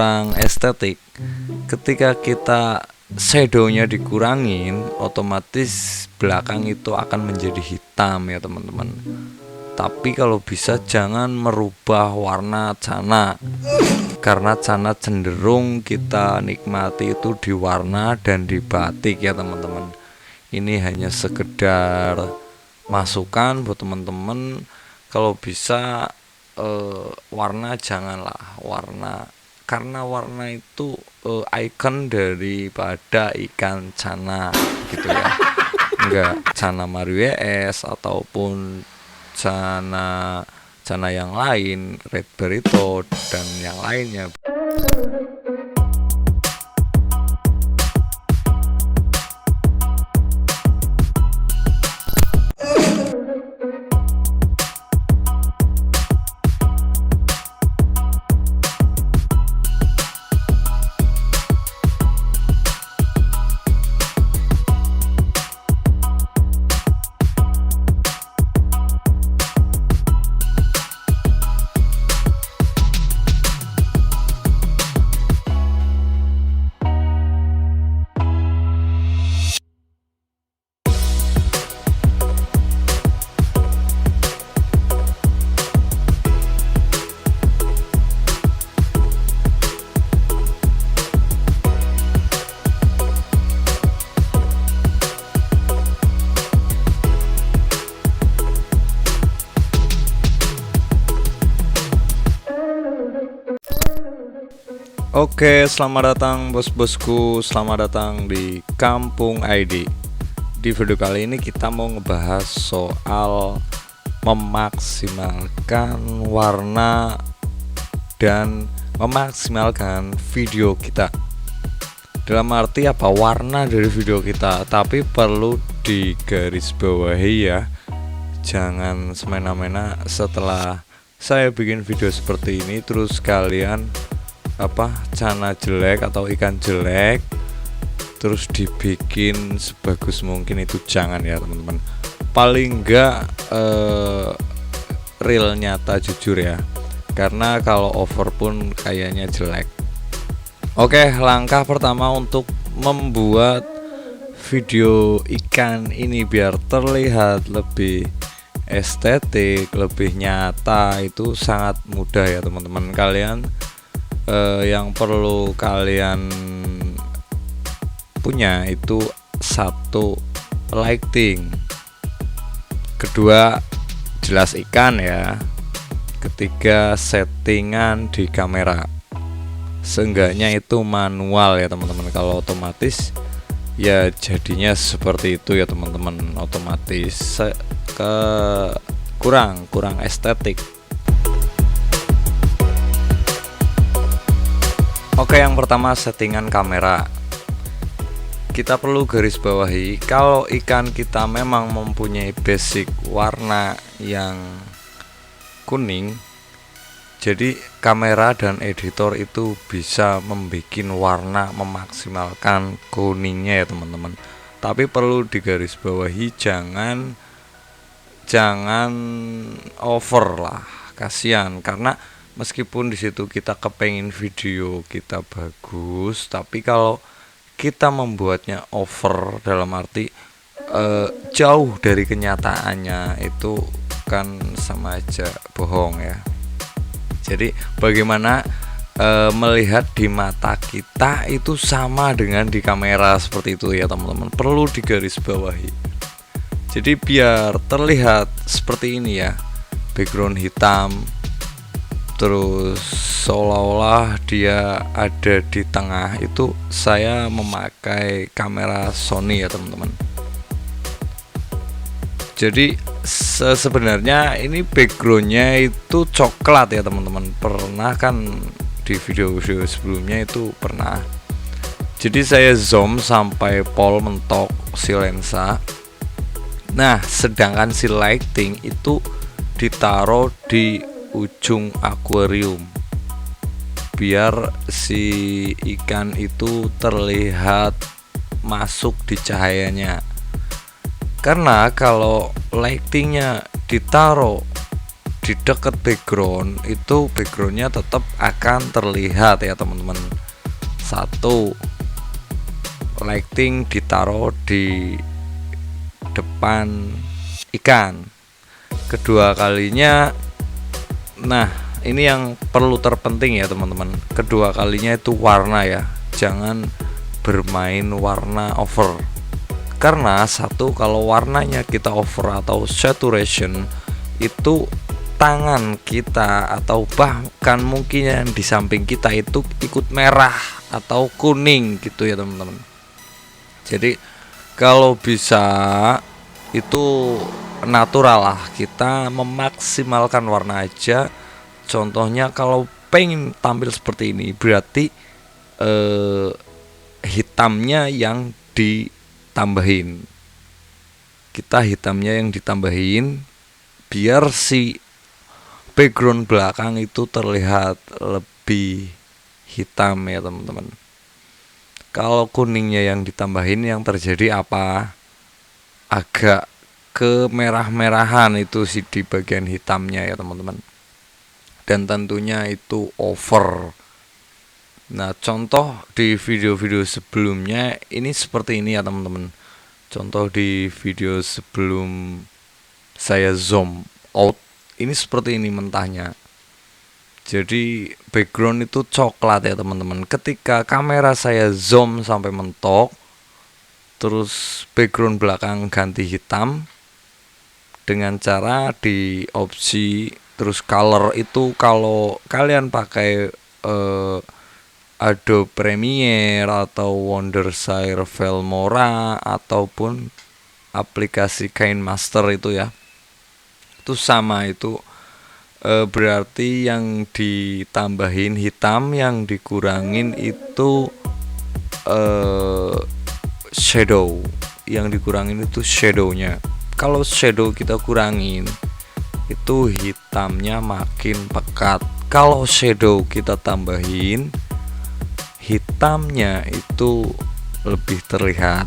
kurang estetik. Ketika kita shadownya dikurangin, otomatis belakang itu akan menjadi hitam ya teman-teman. Tapi kalau bisa jangan merubah warna cana, karena cana cenderung kita nikmati itu di warna dan di batik ya teman-teman. Ini hanya sekedar masukan buat teman-teman. Kalau bisa warna janganlah warna, karena warna itu ikon daripada ikan cana gitu ya. Enggak cana Mario es ataupun cana yang lain, red burrito dan yang lainnya. Oke, selamat datang bos-bosku, selamat datang di Kampung ID. Di video kali ini kita mau ngebahas soal memaksimalkan warna dan memaksimalkan video kita. Dalam arti apa warna dari video kita, tapi perlu digarisbawahi ya. Jangan semena-mena setelah saya bikin video seperti ini terus kalian cana jelek atau ikan jelek terus dibikin sebagus mungkin, itu jangan ya teman-teman. Paling enggak real, nyata, jujur ya, karena kalau over pun kayaknya jelek. Oke, langkah pertama untuk membuat video ikan ini biar terlihat lebih estetik, lebih nyata, itu sangat mudah ya teman-teman. Kalian yang perlu kalian punya itu satu, lighting, kedua jelas ikan ya, ketiga settingan di kamera. Seenggaknya itu manual ya teman-teman. Kalau otomatis ya jadinya seperti itu ya teman-teman, otomatis kurang estetik. Oke, yang pertama settingan kamera. Kita perlu garis bawahi kalau ikan kita memang mempunyai basic warna yang kuning, jadi kamera dan editor itu bisa membuat warna memaksimalkan kuningnya ya teman-teman. Tapi perlu digarisbawahi jangan over lah, kasihan. Karena meskipun di situ kita kepengin video kita bagus, tapi kalau kita membuatnya over dalam arti jauh dari kenyataannya, itu kan sama aja bohong ya. Jadi bagaimana melihat di mata kita itu sama dengan di kamera, seperti itu ya teman-teman. Perlu digarisbawahi. Jadi biar terlihat seperti ini ya, background hitam, terus seolah-olah dia ada di tengah. Itu saya memakai kamera Sony ya teman-teman. Jadi sebenarnya ini backgroundnya itu coklat ya teman-teman. Pernah kan di video-video sebelumnya itu pernah. Jadi saya zoom sampai pol mentok si lensa. Nah, sedangkan si lighting itu ditaruh di ujung akuarium biar si ikan itu terlihat masuk di cahayanya. Karena kalau lightingnya ditaruh di di dekat background itu backgroundnya tetap akan terlihat ya teman-teman. Satu, lighting ditaruh di depan ikan. Kedua kalinya, nah ini yang perlu terpenting ya teman-teman, kedua kalinya itu warna ya, jangan bermain warna over. Karena satu, kalau warnanya kita over atau saturation, itu tangan kita atau bahkan mungkin yang di samping kita itu ikut merah atau kuning gitu ya teman-teman. Jadi kalau bisa itu natural lah, kita memaksimalkan warna aja. Contohnya kalau pengen tampil seperti ini, berarti hitamnya yang ditambahin. Kita hitamnya yang ditambahin biar si background belakang itu terlihat lebih hitam ya teman-teman. Kalau kuningnya yang ditambahin, yang terjadi apa? Agak kemerah-merahan itu sih di bagian hitamnya ya teman-teman. Dan tentunya itu over. Nah, contoh di video-video sebelumnya ini seperti ini ya teman-teman. Contoh di video sebelum saya zoom out, ini seperti ini mentahnya. Jadi background itu coklat ya teman-teman. Ketika kamera saya zoom sampai mentok, terus background belakang ganti hitam, dengan cara di opsi terus color itu, kalau kalian pakai Adobe Premiere atau Wondershare Filmora ataupun aplikasi KineMaster itu ya, itu sama, itu berarti yang ditambahin hitam, yang dikurangin itu shadow, yang dikurangin itu shadownya. Kalau shadow kita kurangin, itu hitamnya makin pekat. Kalau shadow kita tambahin, hitamnya itu lebih terlihat.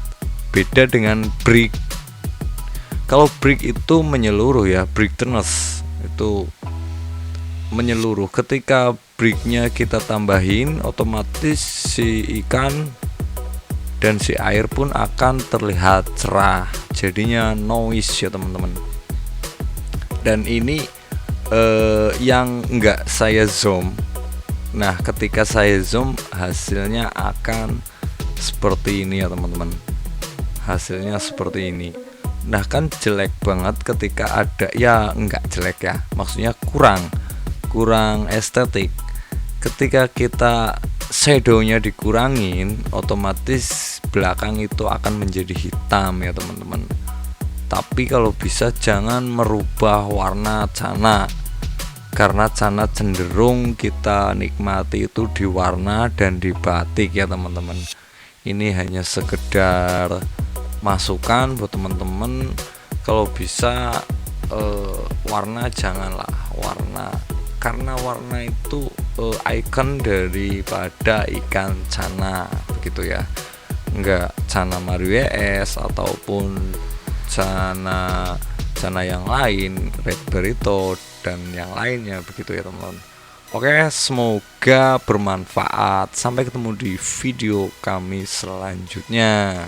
Beda dengan brick. Kalau brick itu menyeluruh ya, brightness itu menyeluruh. Ketika bricknya kita tambahin, otomatis si ikan dan si air pun akan terlihat cerah. Jadinya noise ya teman-teman. Dan ini yang enggak saya zoom. Nah, ketika saya zoom, hasilnya akan seperti ini ya teman-teman. Hasilnya seperti ini. Nah, kan jelek banget ketika ada, ya enggak jelek ya, maksudnya kurang estetik. Ketika kita shadownya dikurangin, otomatis belakang itu akan menjadi hitam ya teman-teman. Tapi kalau bisa jangan merubah warna cana, karena cana cenderung kita nikmati itu di warna dan di batik ya teman-teman. Ini hanya sekedar masukan buat teman-teman. Kalau bisa warna janganlah warna, karena warna itu ikon daripada ikan cana begitu ya. Enggak cana Mario es ataupun cana yang lain, red burrito dan yang lainnya begitu ya teman-teman. Oke, semoga bermanfaat. Sampai ketemu di video kami selanjutnya.